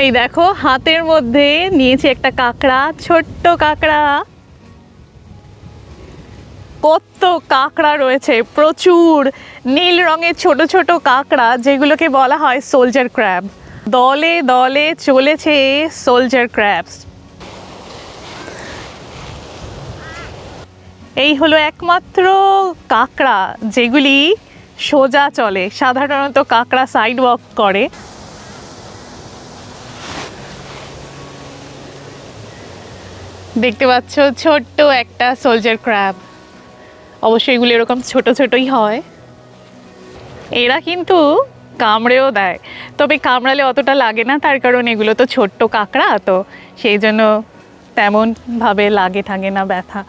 এই দেখো হাতের মধ্যে নিয়েছি একটা কাঁকড়া, ছোট্ট কাঁকড়া। কত কাঁকড়া রয়েছে, প্রচুর নীল রঙের ছোট ছোট কাঁকড়া, যেগুলোকে বলা হয় সোলজার ক্র্যাব। দলে দলে চলেছে সোলজার ক্র্যাবস। এই হলো একমাত্র কাঁকড়া যেগুলি সোজা চলে। সাধারণত কাঁকড়া সাইড ওয়াক করে। দেখতে পাচ্ছ ছোট্ট একটা সোলজার ক্র্যাব। অবশ্যই এগুলো এরকম ছোট ছোটই হয়। এরা কিন্তু কামড়েও দেয়, তবে কামড়ালে অতটা লাগে না, তার কারণ এগুলো তো ছোট্ট কাঁকড়া, তো সেই জন্য তেমনভাবে লাগে থাকে না ব্যথা।